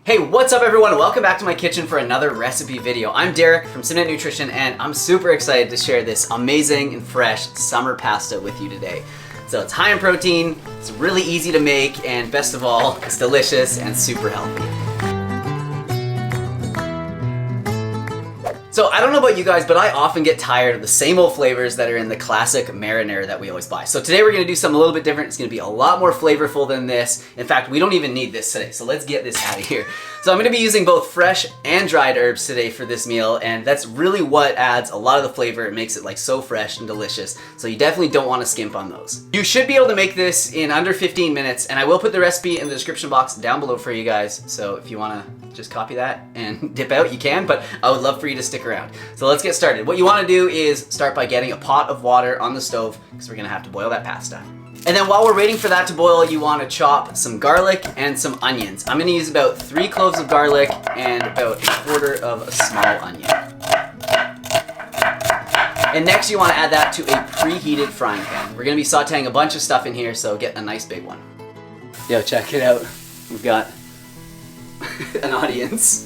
Hey, what's up everyone? Welcome back to my kitchen for another recipe video. I'm Derek from Simnett Nutrition and I'm super excited to share this amazing and fresh summer pasta with you today. So it's high in protein, it's really easy to make, and best of all, it's delicious and super healthy. So I don't know about you guys, but I often get tired of the same old flavors that are in the classic marinara that we always buy. So today we're gonna do something a little bit different. It's gonna be a lot more flavorful than this. In fact, we don't even need this today, so let's get this out of here. So I'm gonna be using both fresh and dried herbs today for this meal, and that's really what adds a lot of the flavor. It makes it like so fresh and delicious. So you definitely don't wanna skimp on those. You should be able to make this in under 15 minutes, and I will put the recipe in the description box down below for you guys. So if you wanna just copy that and dip out, you can, but I would love for you to stick around. So let's get started. What you wanna do is start by getting a pot of water on the stove, because we're gonna have to boil that pasta. And then while we're waiting for that to boil, you wanna chop some garlic and some onions. I'm gonna use about 3 cloves of garlic and about 1/4 of a small onion. And next you wanna add that to a preheated frying pan. We're gonna be sauteing a bunch of stuff in here, so get a nice big one. Yo, check it out. We've got an audience.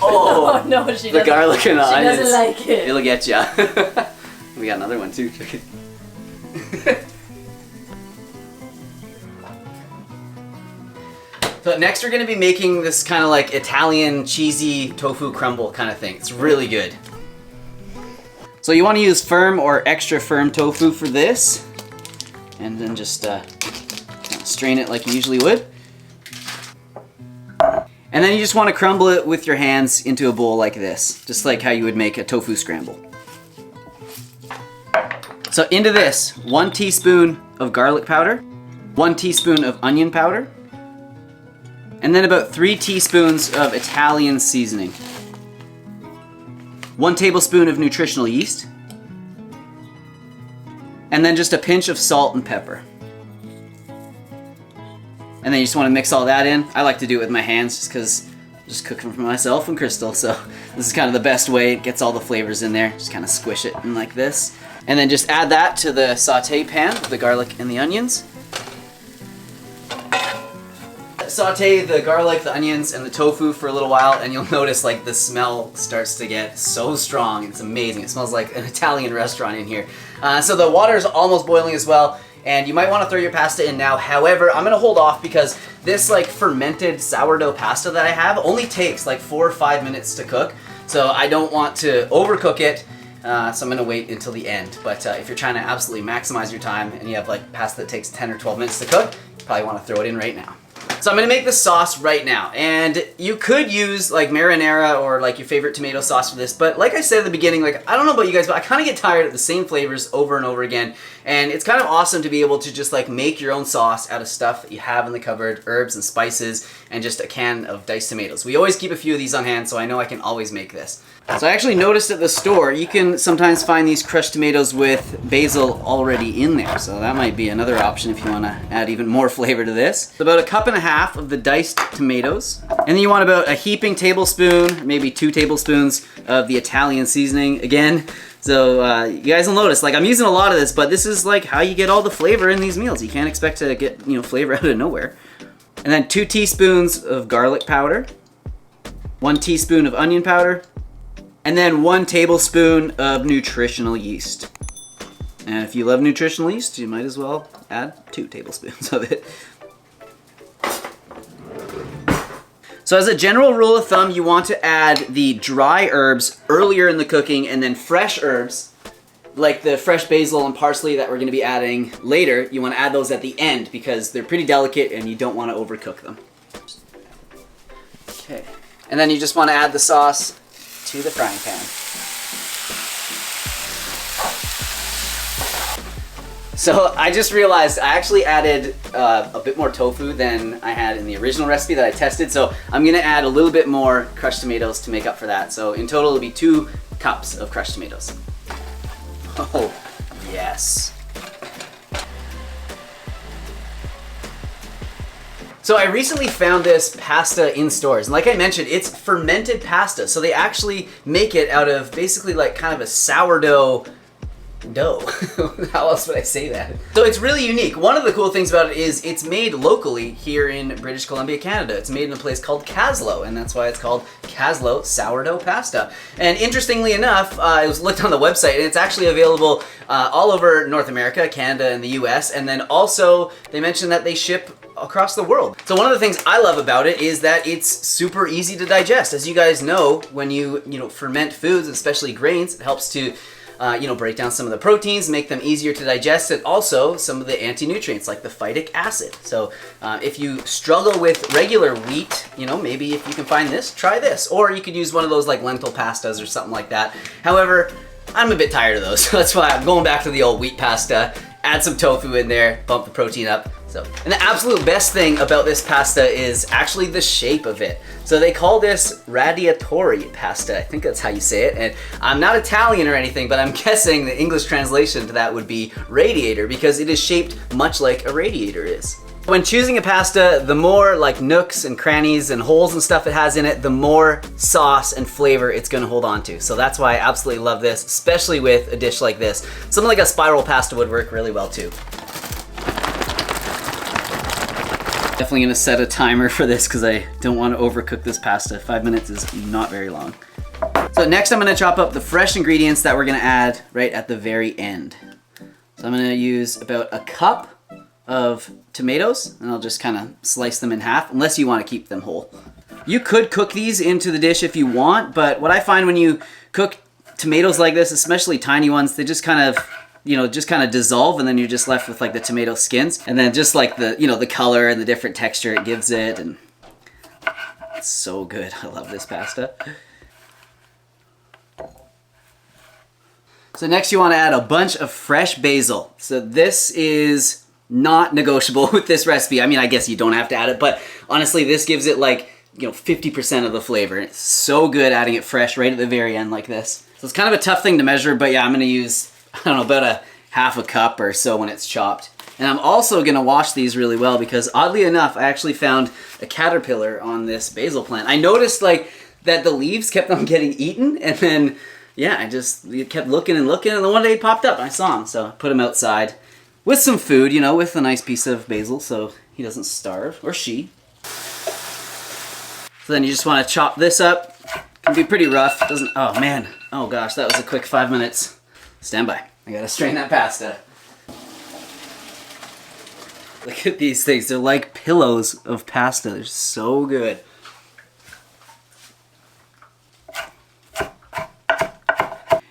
Oh no, she doesn't. The garlic and the onions. She doesn't like it. It'll get ya. We got another one too. Check it. So next we're gonna be making this kind of like Italian cheesy tofu crumble kind of thing. It's really good. So you want to use firm or extra firm tofu for this, and then just strain it like you usually would. And then you just want to crumble it with your hands into a bowl like this, just like how you would make a tofu scramble. So into this, 1 teaspoon of garlic powder, 1 teaspoon of onion powder, and then about 3 teaspoons of Italian seasoning, 1 tablespoon of nutritional yeast, and then just a pinch of salt and pepper. And then you just want to mix all that in. I like to do it with my hands just because I'm just cooking for myself and Crystal, so this is kind of the best way. It gets all the flavors in there. Just kind of squish it in like this. And then just add that to the saute pan with the garlic and the onions. Saute the garlic, the onions, and the tofu for a little while, and you'll notice like the smell starts to get so strong. It's amazing. It smells like an Italian restaurant in here. So the water is almost boiling as well, and you might want to throw your pasta in now. However, I'm gonna hold off because this like fermented sourdough pasta that I have only takes like 4 or 5 minutes to cook. So I don't want to overcook it. So I'm gonna wait until the end. But if you're trying to absolutely maximize your time and you have like pasta that takes 10 or 12 minutes to cook, you probably want to throw it in right now. So I'm gonna make the sauce right now, and you could use like marinara or like your favorite tomato sauce for this, but like I said at the beginning, like I don't know about you guys, but I kind of get tired of the same flavors over and over again, and it's kind of awesome to be able to just like make your own sauce out of stuff that you have in the cupboard, herbs and spices, and just a can of diced tomatoes. We always keep a few of these on hand, so I know I can always make this. So I actually noticed at the store, you can sometimes find these crushed tomatoes with basil already in there. So that might be another option if you want to add even more flavor to this. So about 1.5 cups of the diced tomatoes. And then you want about a heaping tablespoon, maybe 2 tablespoons of the Italian seasoning again. So you guys will notice, like I'm using a lot of this, but this is like how you get all the flavor in these meals. You can't expect to get, flavor out of nowhere. And then 2 teaspoons of garlic powder, 1 teaspoon of onion powder, and then 1 tablespoon of nutritional yeast. And if you love nutritional yeast, you might as well add 2 tablespoons of it. So as a general rule of thumb, you want to add the dry herbs earlier in the cooking, and then fresh herbs, like the fresh basil and parsley that we're gonna be adding later, you wanna add those at the end because they're pretty delicate and you don't wanna overcook them. Okay, and then you just wanna add the sauce to the frying pan. So I just realized I actually added a bit more tofu than I had in the original recipe that I tested, so I'm gonna add a little bit more crushed tomatoes to make up for that. So in total it'll be 2 cups of crushed tomatoes. Oh, yes. So I recently found this pasta in stores, and like I mentioned, it's fermented pasta. So they actually make it out of basically like kind of a sourdough dough. How else would I say that? So it's really unique. One of the cool things about it is it's made locally here in British Columbia, Canada. It's made in a place called Kaslo, and that's why it's called Kaslo sourdough pasta. And interestingly enough, I was looked on the website, and it's actually available all over North America, Canada, and the US. And then also they mentioned that they ship across the world. So one of the things I love about it is that it's super easy to digest. As you guys know, when you ferment foods, especially grains, it helps to break down some of the proteins, make them easier to digest, and also some of the anti-nutrients like the phytic acid. So if you struggle with regular wheat, maybe if you can find this, try this. Or you could use one of those like lentil pastas or something like that. However, I'm a bit tired of those, so that's why I'm going back to the old wheat pasta. Add some tofu in there, bump the protein up. And the absolute best thing about this pasta is actually the shape of it. So they call this radiatore pasta. I think that's how you say it. And I'm not Italian or anything, but I'm guessing the English translation to that would be radiator, because it is shaped much like a radiator is. When choosing a pasta, the more like nooks and crannies and holes and stuff it has in it, the more sauce and flavor it's gonna hold on to. So that's why I absolutely love this, especially with a dish like this. Something like a spiral pasta would work really well too. Definitely gonna set a timer for this because I don't want to overcook this pasta. 5 minutes is not very long. So next I'm gonna chop up the fresh ingredients that we're gonna add right at the very end. So I'm gonna use about a cup of tomatoes, and I'll just kind of slice them in half, unless you want to keep them whole. You could cook these into the dish if you want, but what I find when you cook tomatoes like this, especially tiny ones, they just kind of dissolve, and then you're just left with like the tomato skins, and then just like the the color and the different texture it gives it, and it's so good. I love this pasta. So next you want to add a bunch of fresh basil. So this is not negotiable with this recipe. I mean, I guess you don't have to add it, but honestly this gives it like 50% of the flavor. It's so good adding it fresh right at the very end like this. So it's kind of a tough thing to measure, but yeah, I'm gonna use, I don't know, about a half a cup or so when it's chopped. And I'm also gonna wash these really well because oddly enough, I actually found a caterpillar on this basil plant. I noticed like that the leaves kept on getting eaten, and then yeah, I just kept looking and looking, and then one day he popped up and I saw him. So I put him outside with some food, with a nice piece of basil so he doesn't starve, or she. So then you just wanna chop this up. It can be pretty rough. Oh man, oh gosh, that was a quick 5 minutes. Stand by. I gotta strain that pasta. Look at these things. They're like pillows of pasta. They're so good.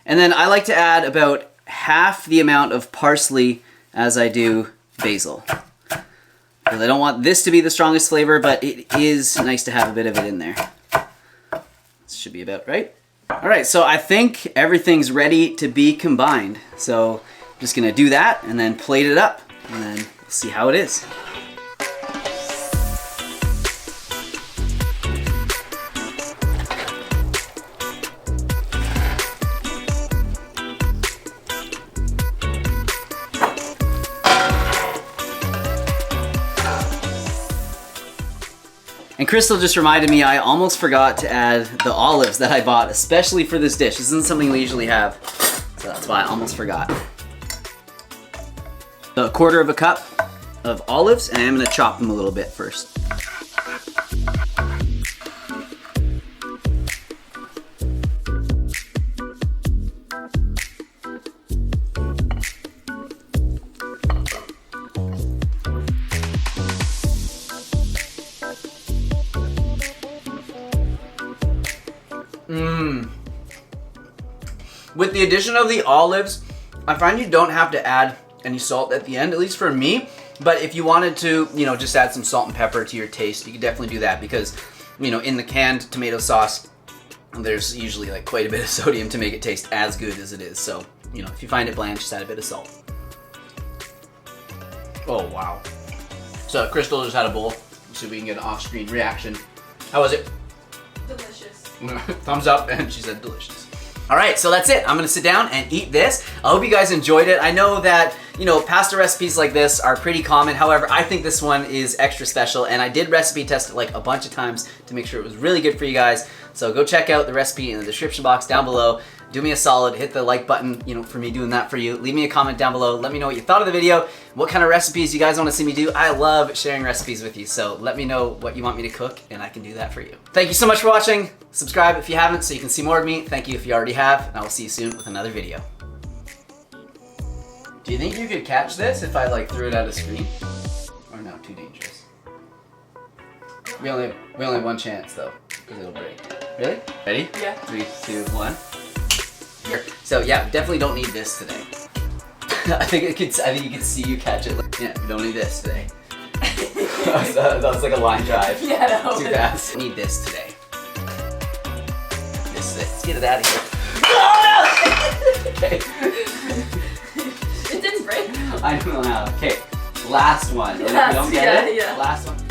And then I like to add about half the amount of parsley as I do basil. Because I don't want this to be the strongest flavor, but it is nice to have a bit of it in there. This should be about right. All right, so I think everything's ready to be combined. So I'm just gonna do that and then plate it up, and then we'll see how it is. And Crystal just reminded me, I almost forgot to add the olives that I bought, especially for this dish. This isn't something we usually have, so that's why I almost forgot. So a quarter of a cup of olives, and I'm gonna chop them a little bit first. With the addition of the olives, I find you don't have to add any salt at the end, at least for me. But if you wanted to, just add some salt and pepper to your taste, you could definitely do that because, in the canned tomato sauce, there's usually like quite a bit of sodium to make it taste as good as it is. So, if you find it bland, just add a bit of salt. Oh, wow. So Crystal just had a bowl. Let's see if we can get an off-screen reaction. How was it? Delicious. Thumbs up, and she said delicious. All right, so that's it. I'm gonna sit down and eat this. I hope you guys enjoyed it. I know that, pasta recipes like this are pretty common. However, I think this one is extra special, and I did recipe test it like a bunch of times to make sure it was really good for you guys. So go check out the recipe in the description box down below. do me a solid, hit the like button, you know, for me doing that for you. Leave me a comment down below. Let me know what you thought of the video, what kind of recipes you guys want to see me do. I love sharing recipes with you, so let me know what you want me to cook and I can do that for you. Thank you so much for watching. Subscribe if you haven't so you can see more of me. Thank you if you already have, and I will see you soon with another video. Do you think you could catch this if I like threw it at a screen? Or no, too dangerous. We only have one chance though, because it'll break. Really? Ready? Yeah. 3, 2, 1. Here. So yeah, definitely don't need this today. I think you could see you catch it. Yeah, we don't need this today. that was like a line drive. Yeah, that was too fast. Need this today. Let's get it out of here. Okay. It didn't break. I don't know how. Okay, last one. And if you don't get it, last one.